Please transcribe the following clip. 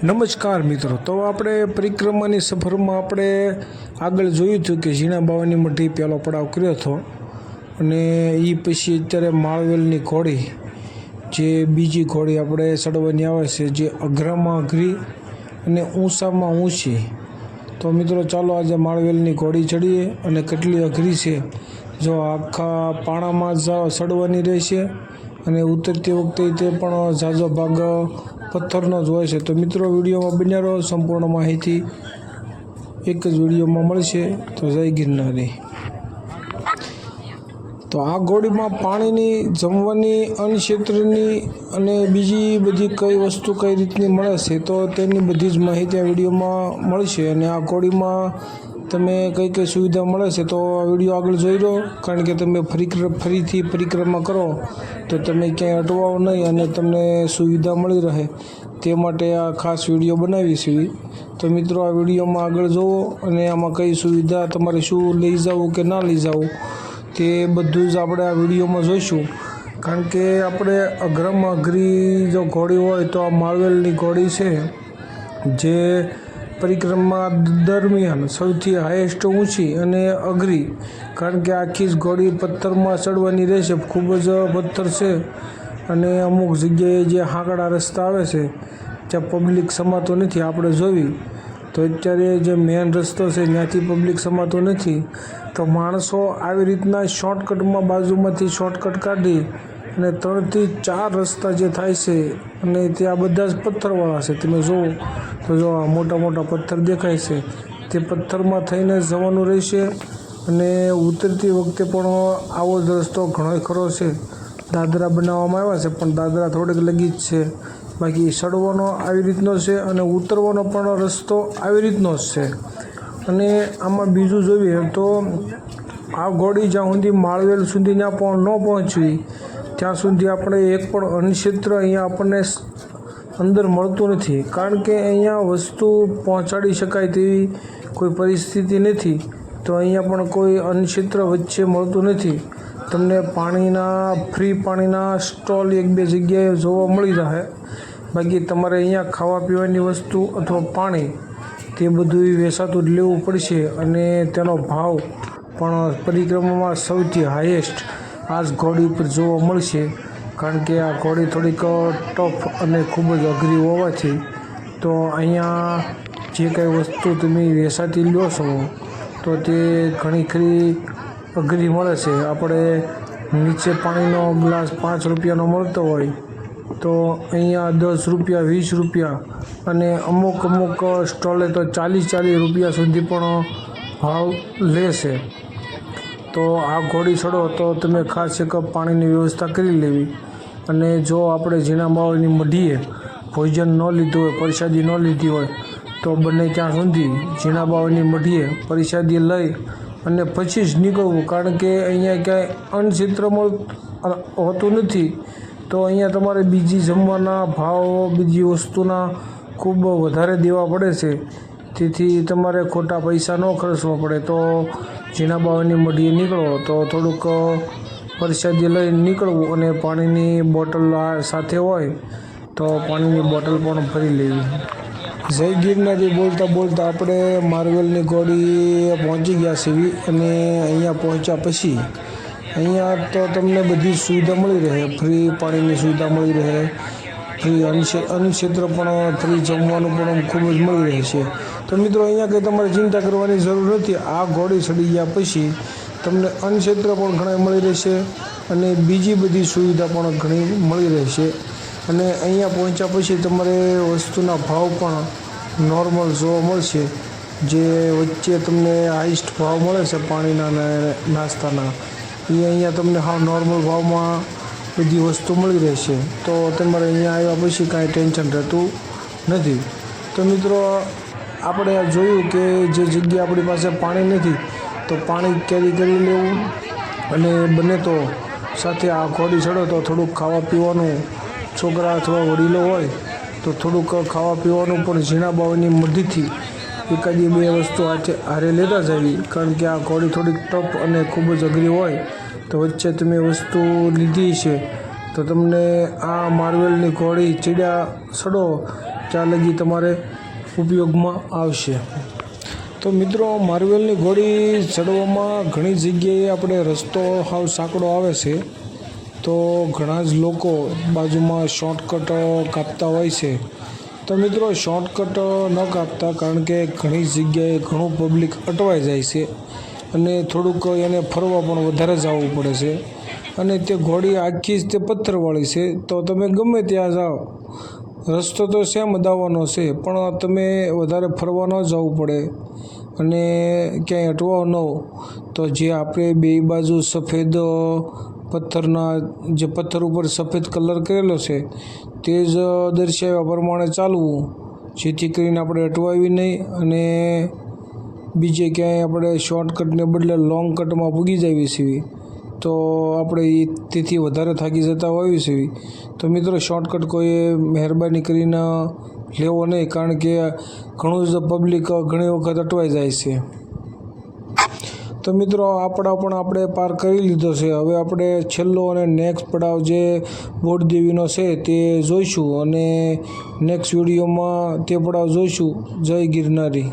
નમસ્કાર મિત્રો, તો આપણે પરિક્રમાની સફરમાં આપણે આગળ જોયું હતું કે ઝીણા બાવાની મઢી પહેલો પડાવ કર્યો હતો અને એ પછી અત્યારે માળવેલની ઘોડી જે બીજી ઘોડી આપણે ચડવાની આવે છે, જે અઘરામાં અઘરી અને ઊંચામાં ઊંચી. તો મિત્રો ચાલો આજે માળવેલની ઘોડી ચડીએ અને કેટલી અઘરી છે. જો આખા પાણામાં જ ચડવાની રહેશે અને ઉતરતી વખતે તે પણ ઝાઝો ભાગ પથ્થરનો જ હોય છે. તો મિત્રો વિડીયોમાં બન્યા રહો, સંપૂર્ણ માહિતી એક જ વિડીયોમાં મળશે. તો જય ગિરનારી. તો આ ઘોડીમાં પાણીની, જમવાની, અન્નક્ષેત્રની અને બીજી બધી કઈ વસ્તુ કઈ રીતની મળે છે તો તેની બધી જ માહિતી આ વિડીયોમાં મળશે. અને આ ઘોડીમાં તમે કઈ કઈ સુવિધા મળે છે તો આ વિડીયો આગળ જોઈ લો, કારણ કે તમે ફરીથી પરિક્રમા કરો તો તમે ક્યાંય અટવાઓ નહીં અને તમને સુવિધા મળી રહે તે માટે આ ખાસ વિડીયો બનાવી છે. તો મિત્રો આ વિડીયોમાં આગળ જુઓ અને આમાં કઈ સુવિધા તમારે શું લઈ જવું કે ના લઈ જવું તે બધું જ આપણે આ વિડીયોમાં જોઈશું. કારણ કે આપણે અઘરામાં અઘરી જો ઘોડી હોય તો આ માળવેલની ઘોડી છે, જે પરિક્રમા દરમિયાન સૌથી હાઈએસ્ટ ઊંચી અને અઘરી. કારણ કે આખી જ ઘોડી પથ્થરમાં ચડવાની રહેશે, ખૂબ જ પથ્થર છે અને અમુક જગ્યાએ જે હાંકડા રસ્તા આવે છે ત્યાં પબ્લિક સમાતો નથી. આપણે જોવી તો અત્યારે જે મેઇન રસ્તો છે ત્યાંથી પબ્લિક સમાતો નથી, તો માણસો આવી રીતના શોર્ટકટમાં બાજુમાંથી શોર્ટકટ કાઢી અને 3 થી 4 રસ્તા જે થાય છે અને ત્યાં બધા જ પથ્થરવાળા છે. તમે જુઓ તો જો આ મોટા મોટા પથ્થર દેખાય છે, તે પથ્થરમાં થઈને જવાનું રહેશે. અને ઉતરતી વખતે પણ આવો જ રસ્તો ઘણો ખરો છે. દાદરા બનાવવામાં આવ્યા છે પણ દાદરા થોડીક લગી જ છે, બાકી ચડવાનો આવી રીતનો છે અને ઉતરવાનો પણ રસ્તો આવી રીતનો જ છે. અને આમાં બીજું જોઈએ તો આ ઘોડી જ્યાં સુધી માળવેલ સુધી ત્યાં ન પહોંચવી ત્યાં સુધી આપણે એક પણ અન્નક્ષેત્ર અહીંયા આપણને અંદર મળતું નથી. કારણ કે અહીંયા વસ્તુ પહોંચાડી શકાય તેવી કોઈ પરિસ્થિતિ નથી, તો અહીંયા પણ કોઈ અન્નક્ષેત્ર વચ્ચે મળતું નથી. તમને ફ્રી પાણીના સ્ટોલ 1-2 જગ્યાએ જોવા મળી રહે, બાકી તમારે અહીંયા ખાવા પીવાની વસ્તુ અથવા પાણી તે બધું વેચાતું જ લેવું પડશે. અને તેનો ભાવ પણ પરિક્રમામાં સૌથી હાઈએસ્ટ આ જ ઘોડી પર જોવા મળશે. કારણ કે આ ઘોડી થોડીક ટફ અને ખૂબ જ અઘરી હોવાથી તો અહીંયા જે કંઈ વસ્તુ તમે વેચાતી લો છો તો તે ઘણી ખરી અઘરી મળે છે. આપણે નીચે પાણીનો ગ્લાસ 5 રૂપિયાનો મળતો હોય તો અહીંયા 10 રૂપિયા, 20 રૂપિયા અને અમુક સ્ટોલે તો 40 રૂપિયા સુધી પણ ભાવ લે છે. તો આ ઘોડી ચડો તો તમે ખાસ એક પાણીની વ્યવસ્થા કરી લેવી. અને જો આપણે ઝીણા બાવાની મઢીએ ભોજન ન લીધું હોય, પ્રસાદી ન લીધી હોય તો બને ત્યાં સુધી ઝીણા બાવાની મઢીએ પ્રસાદી લઈ અને પછી જ નીકળવું. કારણ કે અહીંયા ક્યાંય અન્નક્ષેત્રમાં હોતું નથી, તો અહીંયા તમારે બીજી જમવાના ભાવ, બીજી વસ્તુના ખૂબ વધારે દેવા પડે છે. તેથી તમારે ખોટા પૈસા ન ખર્ચવા પડે. તો ઝીણા બાવાની મઢીએ નીકળો તો થોડુંક પ્રસાદી લઈને નીકળવું અને પાણીની બોટલ સાથે હોય તો પાણીની બોટલ પણ ભરી લેવી. જય ગિરનારી બોલતા બોલતા આપણે માળવેલની ઘોડી પહોંચી ગયા છીએ. અને અહીંયા પહોંચ્યા પછી અહીંયા તો તમને બધી સુવિધા મળી રહે, ફ્રી પાણીની સુવિધા મળી રહે, ફ્રી અન્નક્ષેત્ર પણ, ફ્રી જમવાનું પણ ખૂબ જ મળી રહે છે. તો મિત્રો અહીંયા કંઈ તમારે ચિંતા કરવાની જરૂર નથી. આ ઘોડી ચડી ગયા પછી તમને અન્નક્ષેત્ર પણ ઘણા મળી રહેશે અને બીજી બધી સુવિધા પણ ઘણી મળી રહેશે. અને અહીંયા પહોંચ્યા પછી તમારે વસ્તુના ભાવ પણ નોર્મલ જોવા મળશે. જે વચ્ચે તમને હાઈએસ્ટ ભાવ મળે છે પાણીના અને નાસ્તાના, એ અહીંયા તમને નોર્મલ ભાવમાં બધી વસ્તુ મળી રહેશે. તો તમારે અહીંયા આવ્યા પછી કાંઈ ટેન્શન રહેતું નથી. તો મિત્રો આપણે જોયું કે જે જગ્યા આપણી પાસે પાણી નથી તો પાણી કેરી કરી લેવું. અને બને તો સાથે આ ઘોડી ચડો તો થોડુંક ખાવા પીવાનું, છોકરા અથવા વડીલો હોય તો થોડુંક ખાવા પીવાનું પણ ઝીણા બાવાની મઢીથી 1-2 વસ્તુ હારે લેતા જવી. કારણ કે આ ઘોડી થોડીક ટફ અને ખૂબ જ અઘરી હોય, તો વચ્ચે તમે વસ્તુ લીધી છે તો તમને આ માળવેલની ઘોડી ચડો ત્યાં લગી તમારે ઉપયોગમાં આવશે. તો મિત્રો, માર્વેલની ઘોડી ચડવામાં ઘણી જગ્યાએ આપણે રસ્તો સાવ સાંકડો આવે છે, તો ઘણા જ લોકો બાજુમાં શોર્ટકટ કાપતા હોય છે. તો મિત્રો, શોર્ટકટ ન કાપતા, કારણ કે ઘણી જગ્યાએ ઘણું પબ્લિક અટવાઈ જાય છે અને થોડુંક એને ફરવા પણ વધારે જવું પડે છે. અને તે ઘોડી આખી જ તે પથ્થરવાળી છે, તો તમે ગમે ત્યાં જાઓ, રસ્તો તો સેમ દાવાનો છે, પણ તમે વધારે ફરવા ન જવું પડે અને ક્યાંય અટવાવ ન હો. તો જે આપણે બે બાજુ સફેદ પથ્થરના, જે પથ્થર ઉપર સફેદ કલર કરેલો છે તે જ દર્શાવ્યા પ્રમાણે ચાલવું, જેથી કરીને આપણે અટવાવી નહીં અને બીજે ક્યાંય આપણે શોર્ટકટને બદલે લોંગ કટમાં પૂગી જઈએ છીએ, તો આપણે તેથી વધારે થાકી જતા હોઈએ છીએ. તો મિત્રો, શોર્ટકટ કોઈએ મહેરબાની કરીને લેવો નહીં, કારણ કે ઘણું જ પબ્લિક ઘણી વખત અટવાઈ જાય છે. તો મિત્રો, આ પડાવ પણ આપણે પાર કરી લીધો છે. હવે આપણે છેલ્લો અને નેક્સ્ટ પડાવ જે બોટદેવીનો છે તે જોઈશું અને નેક્સ્ટ વિડીયોમાં તે પડાવ જોઈશું. જય ગિરનારી.